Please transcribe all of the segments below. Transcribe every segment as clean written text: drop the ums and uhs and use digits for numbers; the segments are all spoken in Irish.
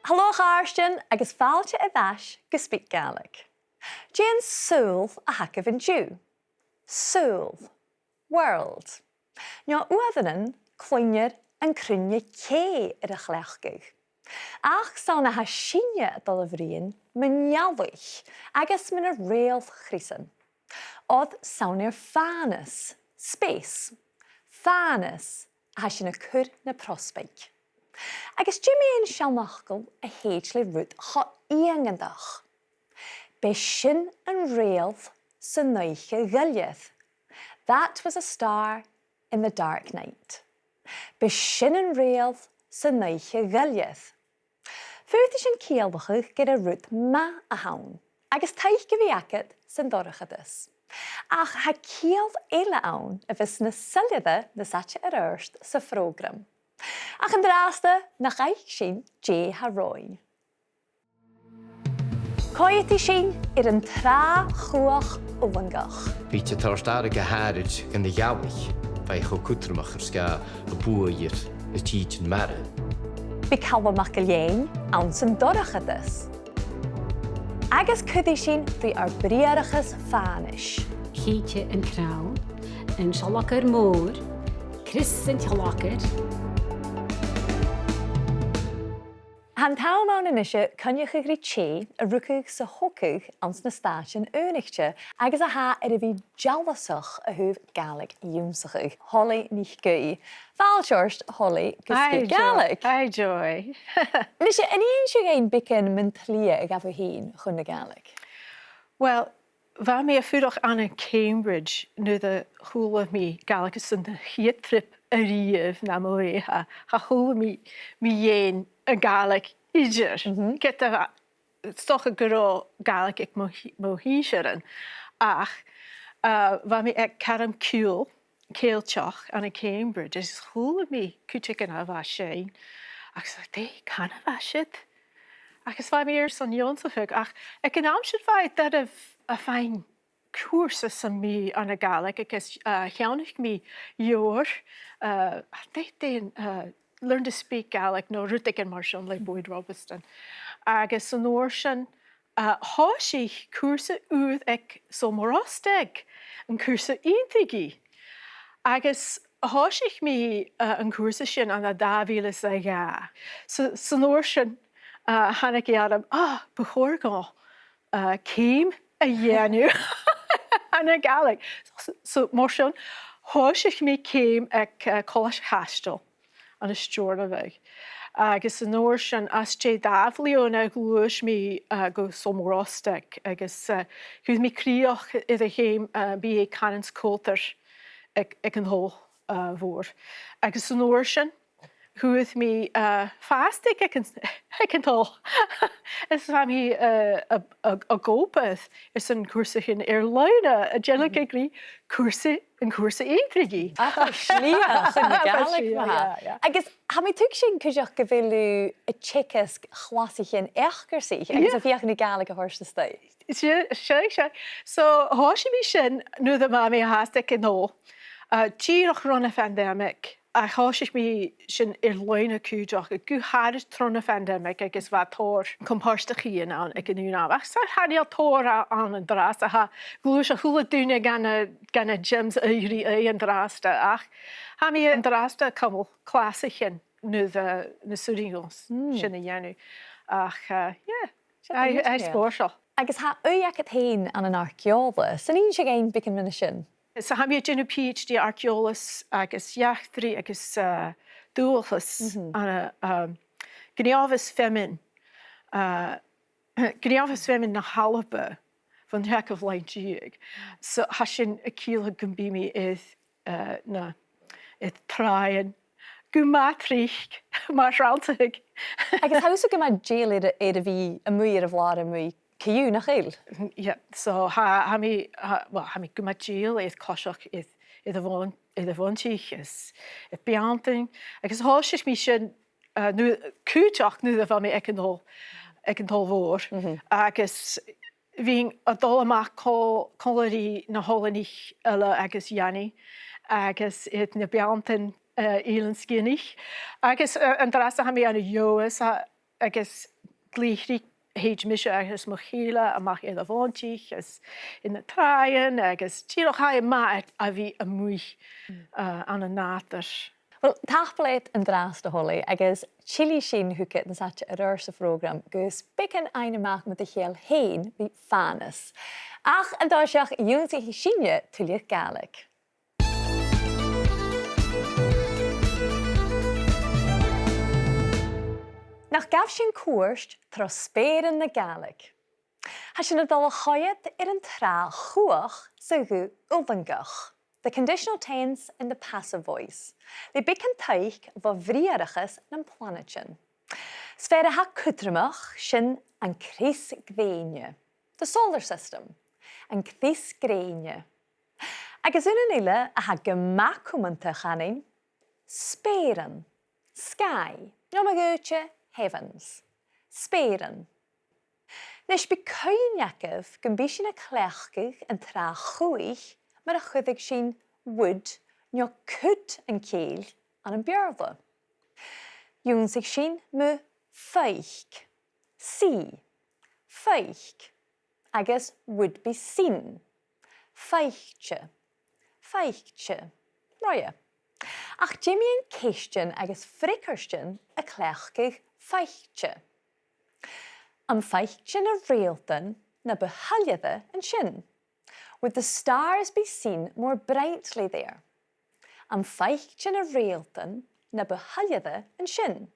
Hello Harstin, agus fáilte a bheis go SpeakGaelic. Déan súl a hacah an dú. Súl. World. Ná uadhanan clúinear an crúine cé ar a chleachgach. Ach sána ha sinne dul a bhríon mnealach agus min a réal chrísan. Od sánair fanas, space. Fanas a ha sin a cur na prospeig. Agus Jimmíon sealmachgal a héit le rút Tha iongantach. Be sin an réalh sa naiche Ghàidhealtachd. That was a star in the dark night. Be sin an réalh sa naiche Ghàidhealtachd. Fuirta sin céalbachach gyda rút ma a hawn, agus taich go bhí acad san dorchadas. Ach ha céal eile ann a bheits na siliada na saite ar airst sa frógram. Ach an dráasta nach eich sin dé ha roin. Coiti sin ar an trá chuach óhangach. Bíte társtára go háirid gan na Gàidhlig, bei cho cútramach ar sca a búir is títin mara. Bí Calum Maclean an san dorchadas. Agus cuide sin bhí ar briarachas fanis. Chiite an crán, an sealachar mór, Chris an tealachar. Han táim an inise cynnych ag ché a rucach sa hocach ans na stáisian únichte agus a ha ar a bhí jalvasach a thuh Gaelic iúmsachach. Holley NicAoidh. Fáil seirst Holley go SpeakGaelic. Ai joy. Nisise in íon siú géin bicin min tlia a gabh hín chun na Gaelic. Well, bha mé a fuúdach an Cambridge nu the húla mí Gaelic is an hiad trip a riamh na mó ha húla mí dhéin a Gaelic idir. Get a stoch a goró Gaelic ag mó hísean. Ach, bha mé ag Calum MacIlleathain an Cambridge is húla mí cúte gan a bha sé. Ach sa dé can a bha siad. Agus bha mé ar san jónsachug. Ach, ag an amsid bhaid that a fine cuasa sa mí an a Gaelic agus cheannach mí jóor. Learn to speak Gaelic no rutig an mar sin le Boyd Robinson. Agus an nóir sin háisí cuasa úd ag somorasteg an cuasa intrigi. Agus háisich mí an cuasa sin an a dávílas a gá. So nóir sin hannig adam bechorgá céim a dhéanú an a Gaelic. So mar sin háisich mí céim ag colas hastal. An a stjórna bheith. Agus an nóir sin as dé dábhlíón ag luis mí go somrástek agus chuid mí críoch iad a chéim bí é canans cótar ag an hó mhór. Agus an nóir sin chuid mí fástig ag an tó. Is bha mí a gópað is an cuasa chin ar leine a Gaelic ag rí an cuasa éintrigi. Slíach in na Gaelic. Agus ha mé tuig sin cuideach go bhfuilú a tchicas chlásaichin echgarsaí agus a bhíoch na Gaelic a thuirsta stay. Se. So háisi mí sin nu a má mé háasta an nó. Tíach runna pandemic. A háisich mí sin ar leine cúideach a gúthairid trona pandemic agus bheit tóir compáirsta chéan an ag an úna. Ach sa haíal tóir an an drás a ha glúis a thula dúine ganna gyms éirí an drásta ach ha mí an drásta cumul clásichin nu na súringos sin a dhéanú. Ach, ai spórsel. Agus ha uiach at hain an an archeola, san íon sé géin bicin minna sin. So ha mé dynnu PhD archeolas agus jachtri agus dúlchas an gníomhas femin na halba van hec of lein díag. So ha sin a cíla gumbimi na tráin gumatricht mar ráltaig. Agus hausa go ma déal a bhí a muir a bhlár a mui Ciú nach chéil? Yeah, so ha mí go matíal éiad cosach iad a bhaintích is beanting. Agus háisich mí sin cúteach nu a bha mé ag an dul mhór. Agus bhín a dul amach cóirí na Holley NicAoidh agus Yanni agus iad na beantain ílan scinich. Agus an drasa ha mé an a joas agus glíchrí héid mis agus mo chéile amach iad a bhaintí agus ina tráin agus tíoch ha má a bhí a muich an an nátar. Well, tachblaid an dras Tha Holley agus chili sin húket na saite a rur sa program gus bican ein amach met a chéal héin bhí fanas. Ach an dáiseach iúnta hí sinne tuilíoch Gaelic. Nach gaf sin cuairt tro spéireann na Gaelic. Tá sin a dul a choiad an trá chuach sa ghú iongantach. The conditional tense and the passive voice. They bican taich va bhríarachas nan planetsin. Sfera ha cutramach sin an chrís gréine. The solar system. An chrís gréine. Agus unan ile a ha gemacumantach anin. Spéireann. Sky. Nomagúte heavens. Spéireann. Nes be cuineacah gan bí sin a clechcach an trá chuig mar a chuidig sin wood nó cud an céil an an bearla. Dún sig sin mu feich, sí, feich, agus would be seen, feichte, feichte, roia. Ach Jimmy an céistin agus frickerstin a clechcach feichte. An feichtsin a réaltan na bhruidhinn an sin. Would the stars be seen more brightly there? An feichtsin a réaltan na bhruidhinn an sin.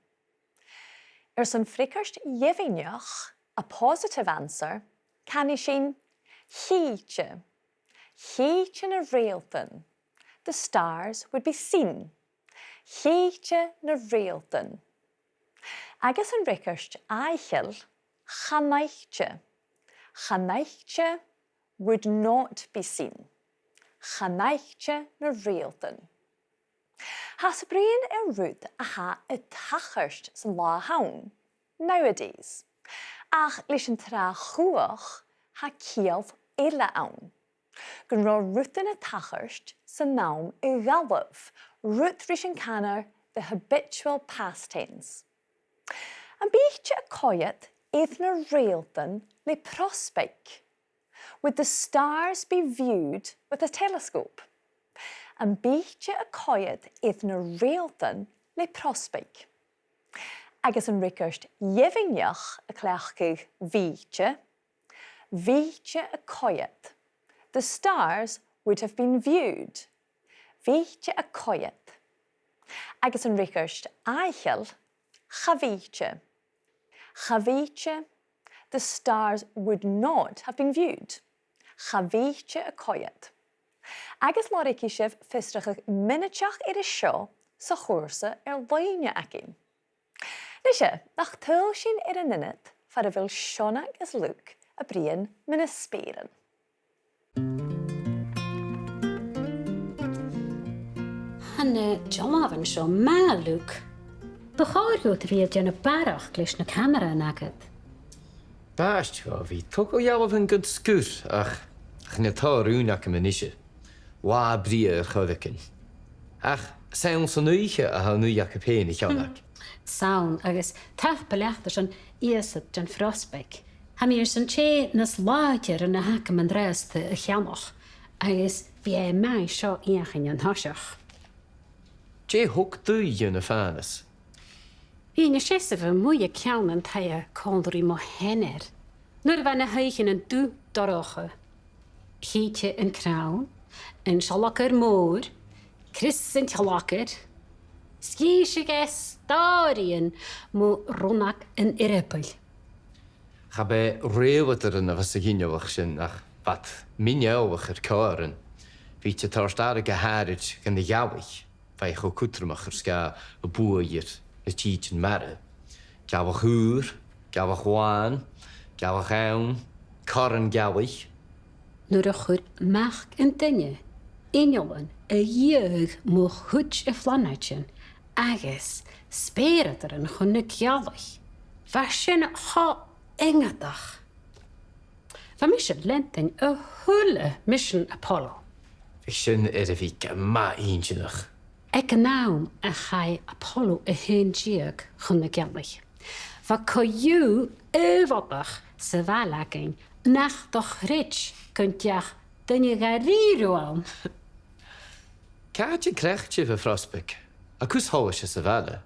San frickerst jevinneach, a positive answer, can sin híte. Híte na réaltan. The stars would be seen. Híte na réaltan. Agus an rickerst aichel, chanaichte. Chanaichte would not be seen. Chanaichte na réaltan. Has brian rúd a ha a tachirst san lá haun, nowadays. Ach leis an trá chuach ha cialf eile ann. Gan rá rútan a tachirst san naum I galibh, rút rís an canar the habitual past tense. An bíte a coiad éith na réaltan le prospect. Would the stars be viewed with a telescope? An bíte a coiad éith na réaltan le prospect. Agus an rickerst jevinneach a clechcach víte, víte a coiad. The stars would have been viewed. Víte a coiad. Agus an rickerst aichel, chavíte. Chavíte, the stars would not have been viewed. Chavíte a coiad. Agus lárici sibh fistrachach miniteach a seo sa chóirsa bhaine acin. Nise, nach tuil sin an ninit far a bhfuil Seanna agus Luke a brian mina spéireann. Hanne Jonathan seo má Luke. Beáirú a bhí déanna bharrachd leis na camera an agad. Báist go bhí tug ó dhealamh an go scúr ach chnetáúnach am inise. Wá brí a chodacin. Ach, saon san nuiche a ha nuiach a péin I cheannach. Saun agus tath beleachtar san iasad den frosbeic. Ha mír san té nas láidir an na hacam an réasta a cheannach, agus bhí mai seo íachan an thoiseach. Dé thug dúige na fanas. Bhí na sésa bh mui a ceann an taia cóndarí mo henir. Nuair bhain na haichin an dú dorócha. Híte an crán, an sealachar mór, Chris an tealachar, scíise stáíonn mó runach an iripil. Cha be réhatar an a bheits a ghineoch sin ach bat mineoch cáran. Bhí te társtára go háirid gan na Gàidhlig, bhí cho cutramach sca a buair na tíitin mara. Gabhach húr, gabhachháin, gabhach ann, caran Gàidhlig. Nuair a chur meach an duine, iniolan a dhéag mó chuid a flanaitin, agus spéireadar an chun na Gàidhlig. Bheith sin há iongantach. Bheith mis lentain a thula mission Apollo. Bhí sin a bhí go má Ag an nám a chaid Apollo a hen díag chun na Gàidhlig. fa coiú öfodach sa bhalagain nach doch rich kuntiach dunne garíroan. Cáte creachtse bh frospaig, a cús háise sa bhela.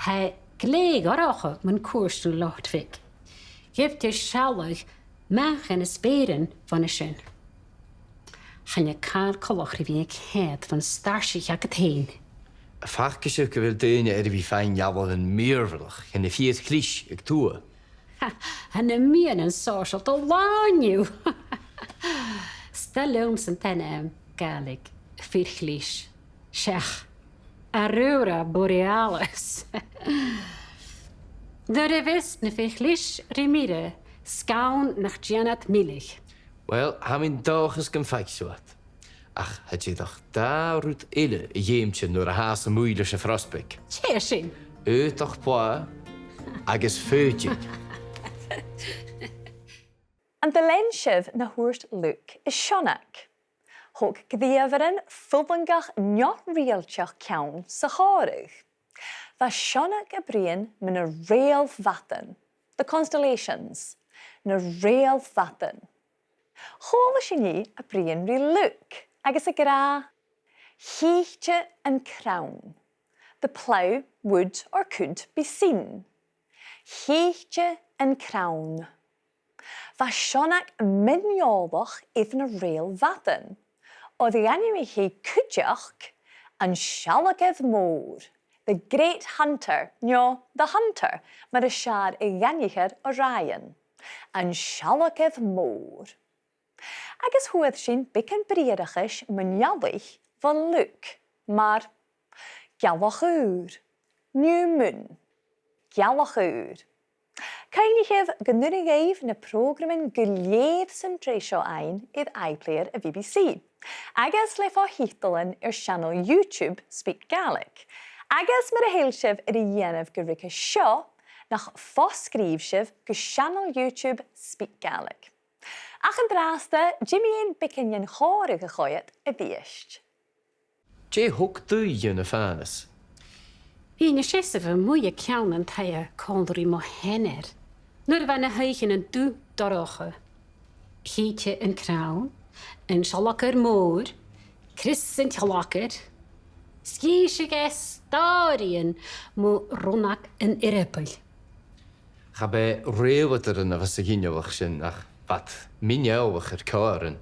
Hij gléig oracha mun cuairstú lochtfik. Geeft je shallig mach en speren van een sin. Gaan je kaar kolachri wie ik het van starsig jak het heen. A fachciise go bhfuil daine bhí féin jabhal an míorbhalach in na fiad chlís ag tua. En een mien en social to lániu. Stel zijn penem, Gaelic, virchlish, Shech, Aurora Borealis. De revist na virchlish remire, skaun nach Janet Millich. Wel, ha min dáchas gan feicsiúat. Ach, het je doch daarút ille dhéimtje nuair a háas a múile sa frospaig. Tje sin. Uitach pá agus féitin. An de lensibh na thuairt Luke is sionach. Thug gdíomharan fubangach neoth rialteach ceann sa cháirigh. Tá sionach a bríon me na réalmhatan, the constellations, na réalmhatan. Chála sin ní a bríon rí Luke, agus a gra híte an crown. The plough would or could be seen. Híte an crown. Tá sionach miniolach iad na réalmhatan, ó the anime he cuideach an sealachad mór. The great hunter, no, the hunter, mar a siar I ghannichar o Ryan. An sealachad mór. Agus huad sin bican briadachis minialich van Luke, mar Gàidhealtachd, new moon, Gàidhealtachd. Cainigh gnúrigeibh na programin goléad san tréisio ein iad iPlayer a BBC. Agus le fo-thiotalan channel YouTube SpeakGaelic. Agus mar a héilsibh ar a dhéanamh go rica seo nach foscríbsibh go channel YouTube SpeakGaelic. Ach an dráasta, Jimmy'n bican yin cháirigh a choiad a bhíist. Dé thug dúideo na fánas. Bhíne sésamh muoie ceannan tha condrí mo henner. Nuair bhain na haichen an dú dorocha. Híte an crown, an sealachar mór, Chris an tealachar, scíisig stáiríonn mo runach an iripil. Cha be réhatar an a bheits a ghinneoach sin ach bat mineoach ar cáran.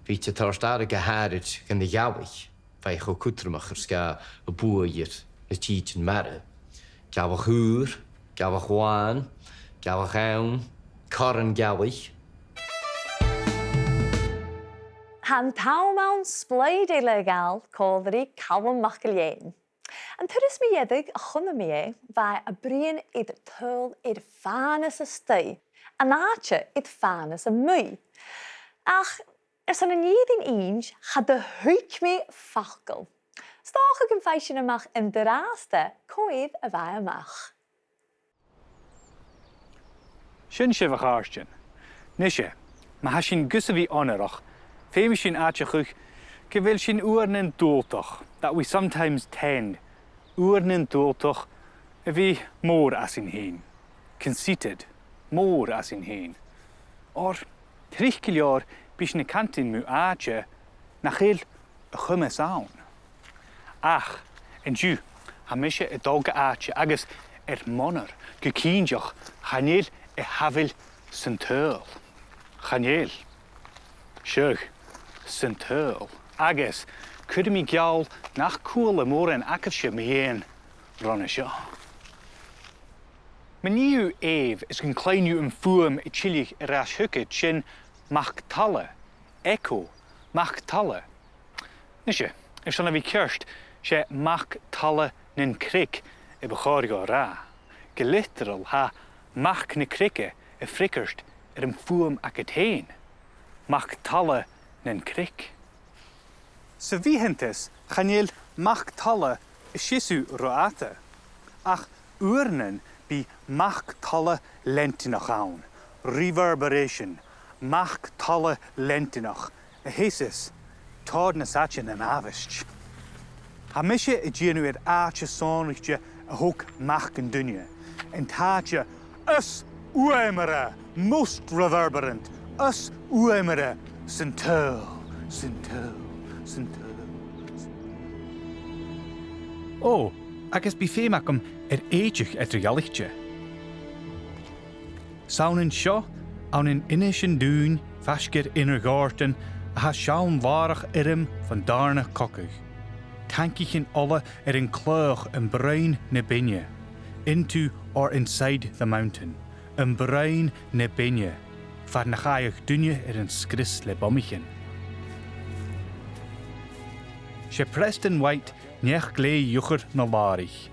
Bhí te toirt go háirid gan na Gàidhlig, bheith go cútramach ar sca a buair is tíit an mara. Gàidhealtachd, Gàidhealtachd, Gàidhealtachd, Coran Gàidhlig. Han taumaun splaid illegal códri Calum Maclean. An turas mi iedig a chunna mi vai a brian iad tol iad fanas a stui, an àite iad fanas a mui. Ach, san an iadin inch had de huik me falkel. Stoch ag an feishin amach in de raaste, coid a vai amach. Sin sibh a cháirtean. Nise, ma ha sin gusa bhí anarach, féimi sin áite chuch, go bhfuil sin uairnin dúltach, that we sometimes tend. Uairnin dúltach a bhí mór as in héin. Conceited, mór as in héin. Or, trich cileor bís na cantin mú áite nach chéil a chuimeas ann. Ach, an dú, ha mise a dóga áite agus monar go cíndeach chanéil a hafil san tadhal. Chanéil. Seug, san tadhal. Agus, cuid mi geall nach cúla mór an acafse mi héin ranna seo. Ma níú éh is gan cléinú an fuam I tílich a rás thucad sin machtalle, echo, machtalle. Nise, sanna bhí ceart sé machtalle nin cric I bacháir go rá. Go literal ha mach na crice a frickerst an fuam ac a tain. Machtalle nin cric. Sa bhíhantas chanéil machtalle a sisu ro àite. Ach uairnin bí machtalle lentinach ann. Reverberation. Machtalle lentinach. A hésis, tád na sachin an avist. Ha mise I ddíanú áte sánrichte a thug mach an duine. in táte us uaimere, most reverberant, us uaimere, syntel. Oh, agus bí fémacham éiteach Gaelic. Saunin seo an in inishin dún fascir inar gártan a ha sean bharrachd irim van darna cocuch. Tankichin alle in cloch en bruin na binne, into or inside the mountain, en bruin na binne, var na gaaiach dunje een skris le bommichin. She Preston White nech glei jucher na larich.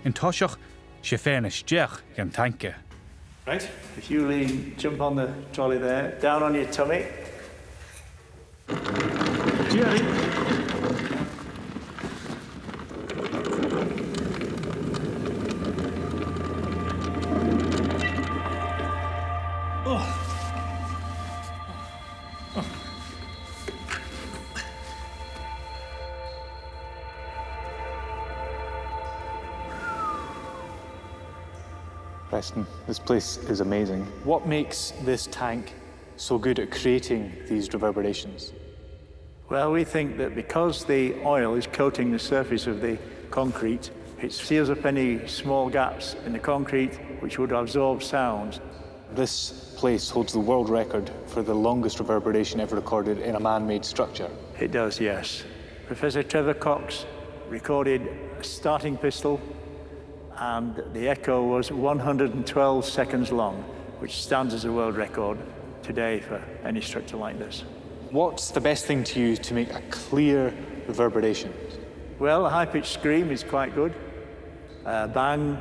In toshach she fairness jech gan tanke. Right, if you lean, jump on the trolley there, down on your tummy. Jerry. Preston, this place is amazing. What makes this tank so good at creating these reverberations? Well, we think that because the oil is coating the surface of the concrete, it seals up any small gaps in the concrete which would absorb sounds. This place holds the world record for the longest reverberation ever recorded in a man-made structure. It does, yes. Professor Trevor Cox recorded a starting pistol, and the echo was 112 seconds long, which stands as a world record today for any structure like this. What's the best thing to use to make a clear reverberation? Well, a high-pitched scream is quite good. Bang,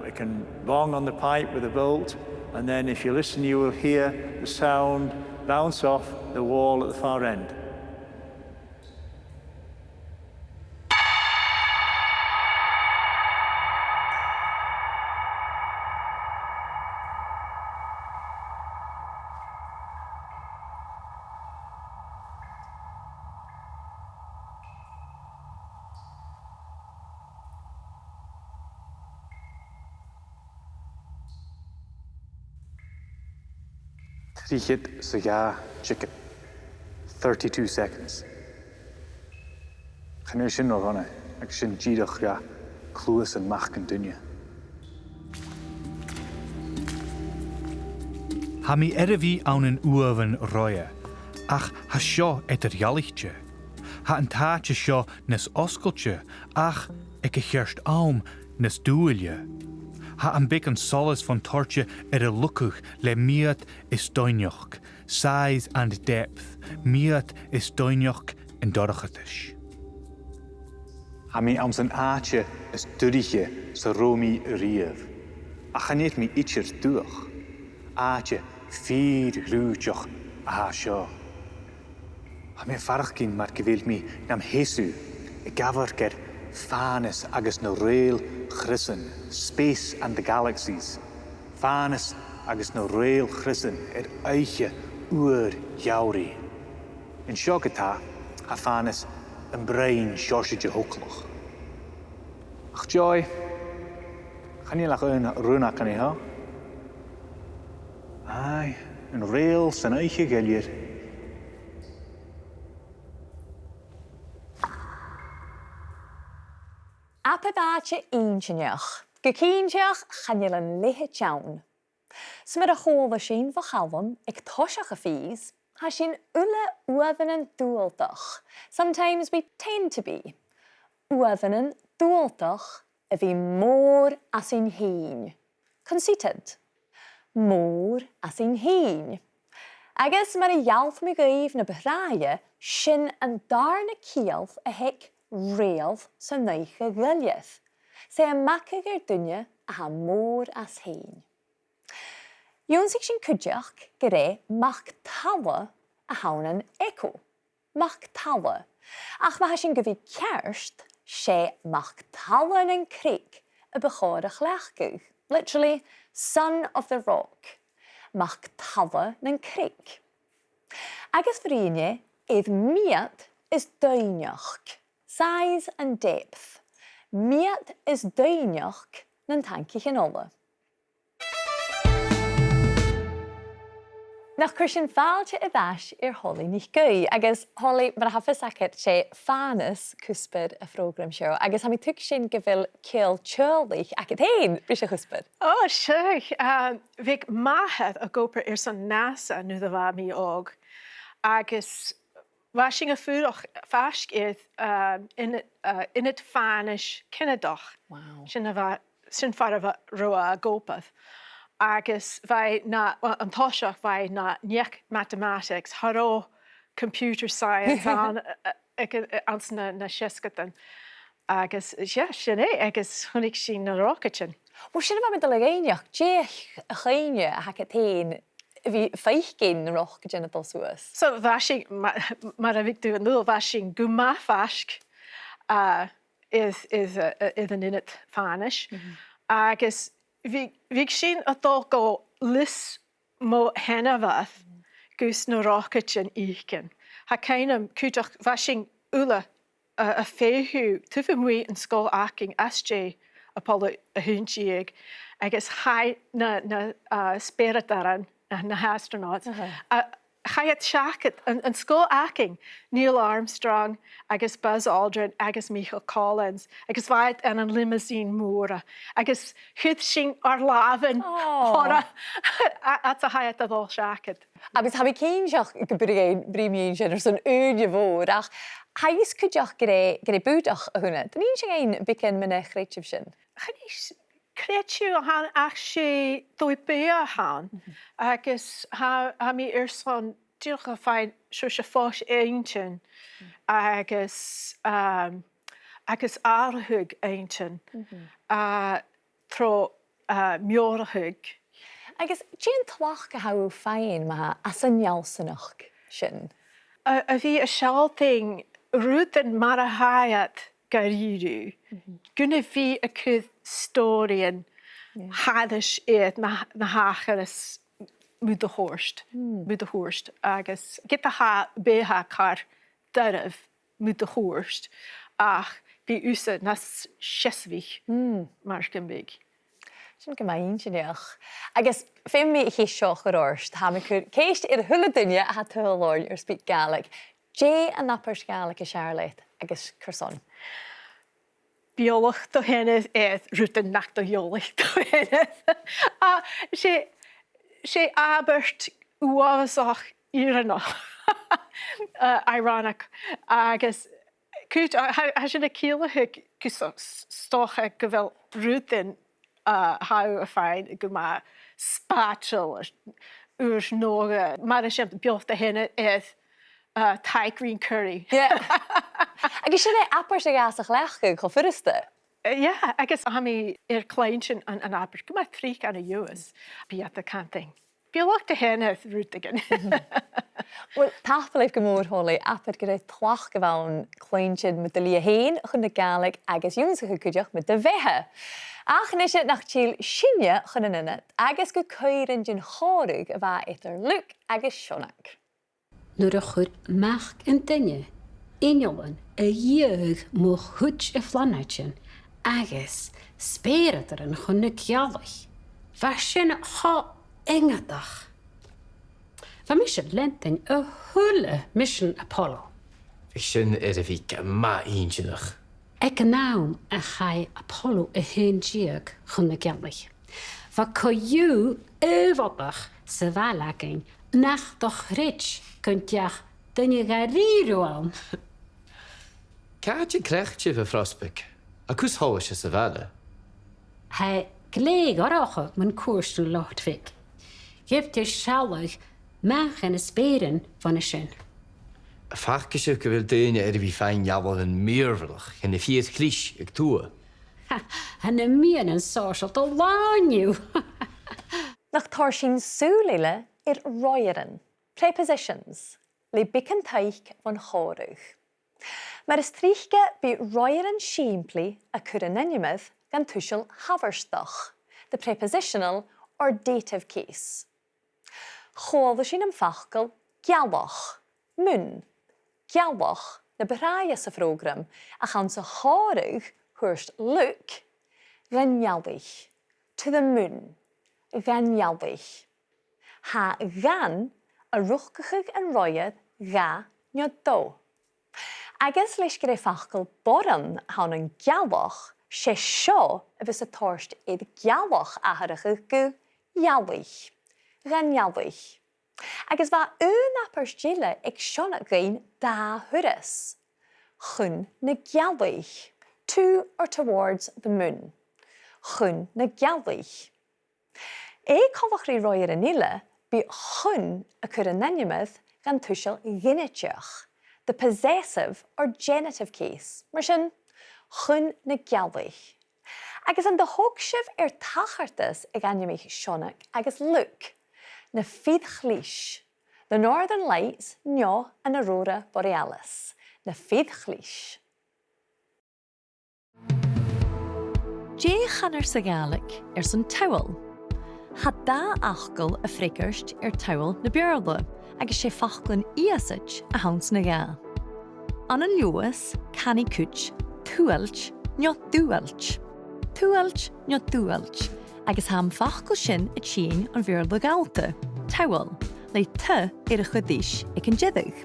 it can bong on the pipe with a bolt, and then if you listen, you will hear the sound bounce off the wall at the far end. Trichit Saga chicken. 32 seconds. Chanir sin no honna, ag sin ddíadach ga clúas an mach an dunne. Ha mi erfi awn yn uafan roia, ach ha sio Gaelic. Ha an taatje sio nes oscultje, ach ag a chyrst aum nes dúilje. Ha an bic an solas van tortje a lukuch le miat is doinjoch, size and depth, miat is doinjoch in dorachatish. Ha mi am zijn aatje is duriche sa romi riev. A chaneet mi itcher duach. Aatje vier rúteach a ha sio. Ha mi farachkin mar gewild mi nam hesu, e gafar ger Fanis agus no rail chrysan, space and the galaxies. Fanis agus no rail chrysan eiche uur jauri. In siogata ha fanis een brein sjosje hookloch. Ach joy, gaan je lach een runa kan je ha? Ai, een rail zijn eiche gelier. Apabáte íonseach, go cínteach channeil an lithe teann. Smid a chóla sin fa Calum ag toiseach a fís, ha sin ula uafanan dúilteach. Sometimes we tend to be. Uafanan dúilteach a bhí mór as in hín. Conceited. Mór as in hín. Agus mar a jalf mi gaíomh na bhráide sin an darna cíalf a heic réalf sa neiche ghuileath. Sé a maca gur dunne a ha mór as hín. Ion sig sin cuideach go ré mach tadhal a haunan echo. Mach tadhal. Ach ma ha sin go bhí cearst sé mach tadhal an creek a bechorach lechgúch. Literally, son of the rock. Mach tadhal an creek. Agus fríne iad miat is doinach. Size and depth. Miat is doinach nan tankich in alle. Nach chuir sin fáilte a bheis Holley NicAoidh, agus Holley mar hafa sacad sé fanas cuspid a frógram seo, agus ha mi tuig sin go bhfuil céal teolaigh ac tain bris a chuspid. Oh, sure. Bhíh maithad a gopur san NASA nu a bha mí og. Agus bhaising a fúrach feisc in it fanis cinnedach. Wow. Sin far a roa a gopad. Agus bhai na an táiseach bhai na neach mathematics, haró computer science an na siascatan. Agus sin agus chunig sin na rocatin. Wel sin bha mi do le géineach, déich a chéine a haca tain bhí feichgéin na roch go genital suas. So bhaising, mar a bhíh dú an nul, bhaising guma feisc is an init fanis. Agus bhíh sin atá go lis mó hena bhath gus na rocatin ícin. Ha céinam cúteach bhaising ula a féthú tufa mui an scóil acing SJ Apollo a húntíag agus hai na spiritaran na astronauts. Chaiad seachad an scóil acing Neil Armstrong agus Buzz Aldrin agus Michael Collins agus bhaid an limousine móra agus chud sin ar láhan chora at a chaiad a bhil seachad. Agus ha mi céin seach go bríimion sin ar san úne bhór ach haís chuideach go búdach a húna. Níon sin éon bicin mena chréitih sin. Chanís créitiú a han ach sé dói bé a han agus ha mi son dúch a fáin so se fós eintin agus arthug eintin tro meorthug. Agus déan tlach go haú féin ma as an nealsanach sin. A bhí a sealting rútan mar a haiad garíú. Gunna bhí a cud stórian hadis iad na hácharas múd a hórst. Agus get a ha béha car darah múd a hórst ach bhí úsa na siasvich mar gan big. Sin go maíon sinneach. Agus féim mi hí seoch ar orst, ha mi cúr céist ar thula duine a ha tualáin ar SpeakGaelic. Dé an napar Gaelic a searleit agus curson. Biolach do hennydd rútan nach do iolach do hennydd. sé abert uafasach iranach. Ironic. Agus cút, ha sin a cílathe gus stocha go bhfuil rútan hau a féin go má spátil úr nóga. Mar a sin beocht a hennydd Thai green curry. Agus sin é apar sé gasach lecha go furiste? Yeah, agus ha mi cleintin an apar go mai trí an a US bí at a canting. Biolach a hennydd rútigan. Wel, tapalaif go mór Holley apar go raibh tlach go bhain cleintin mit de lia héin chun na Gaelic agus únsa go cuideach mit de bheithe. Ach is it nach tíl sinne chun an innet agus go coirin gin chórug a bheit itar Luke agus Sionach. Nuair a chur meach an duine, inolán a dhéag mó chuid a flanaitin agus spéiretar an chun na Gàidhlig. Bheith sin há iongantach. Bheith mis lentain a thula mission Apollo. Bhí sin ar a bhí go maíon sinach. Ag nám a chai Apollo a húntíag chun na Gàidhlig. Bheith coiú éhhabach sa bhealacin nach do chrit kunteach dunne garíúán. Cáte creachte bh frospaig, a cús háis sa bhela. Hij gléig oracha man cuairstún lochtfik. Geeft sealaigh meach in a spéiren van a sin. A fachce se go bhfuil daine ar a bhí féin jabhal an míorbhalach in na fiad chlís ag tua. Han na mian an sáisialt ó lániu. Nach tar sin súlaile ar roiaran, prepositions, le bican taich van chórug. Mar is tríche bí roiaran siimplí a cur an inimeth gan tuisiil haverstach, the prepositional or dative case. Chóla sin an fachgal gealbach, mun, gealbach na beráia sa frógram a chan sa chórug huirst Luke, Ghàidhealtachd, to the moon, Ghàidhealtachd. Ha gan a ruchgachig an roiad ga nio do. Agus leis gyda fachgal boran hawn yn gialwch, sé sio y fys y toirt idd gialwch a hyrachig gw ialwych, gan ialwych. Agus fa apers gile ag sionach gain da hyrys. Chun na gialwych, to or towards the moon. Chun na gialwych. Cofach ri roi'r yn ile, bu chun y cwr yn enymydd gan twysel gynetiach, the possessive or genitive case, mar sin chun na gialwych. Agus an de hogsif tachartas ag enymych sionach agus look, na fo-thiotalan, the northern lights, nio and aurora borealis, na fo-thiotalan. Dé channer sa Gaelic san tadhal. Had da achgal a frickerst tadhal na bearla, agus sé fachglan iasach a hauns na ga. An an luas, canny cwch, toirt, nio dúilt. Toirt, nio dúilt, agus ham fachgal sin a tsin an bearla Ghàidhealtachd, tadhal, le a chudis ag an Ghàidhlig.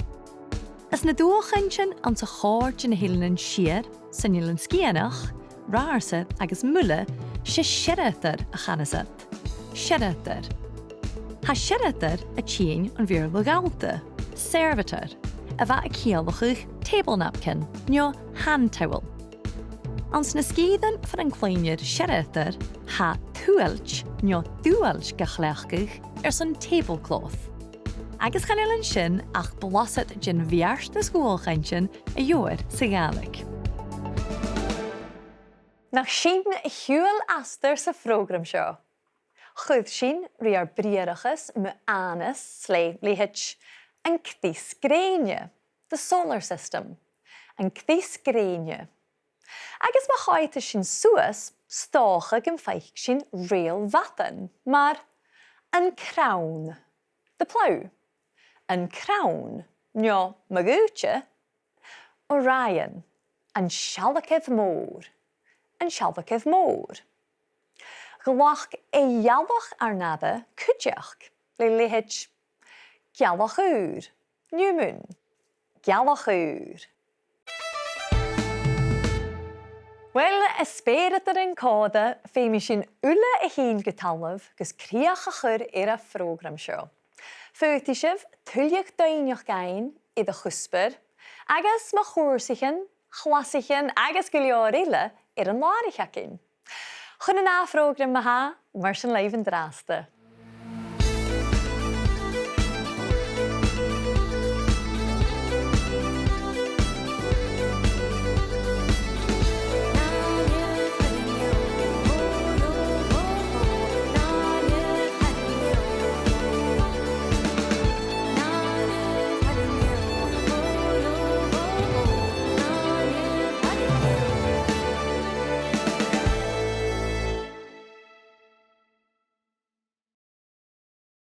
As na dúchaintsin an sa cháirt na héileann siar, sannilan scianach, rársa agus mulle sé siretar a chanasat. Siretar. Ha siretar a tsin an bearla Ghàidhealtachd, servitor, a bheit a cialachig table napkin, nio hand towel. Ans na sciadan fan an clóinear siretar ha toirt nio dúilt gachlachig san tablecloth. Agus chanéileann sin ach blasat gin bheart na sgúilchaintsin a dheoir sa Gaelic. Nach sin hiúil astar sa frógram seo. Chud sin ri ar briarachas me anas slé lihich an cthís gréine, the solar system, an cthís gréine. Agus ma chaite sin suas stácha gan feich sin réal vatan, mar an crown, the plough. An crown, nio magúte, Orion, an shalaketh mór, an shalaketh mór. Glach ialwach arnada cwdiach, le lihich gialwach úr, new moon, gialwach úr. Wel, ysbeirid ar yn coda, fe mi sy'n ula y hyn gytalaf gys criach a chur a frógram sio. Feutisif, tuliach dainioch gain i de chusper, agus ma chwrsichen, chlasichen, agus gilior ile an larichacin. Chwn yn afrógram ma ha, mar sy'n leif yn draste.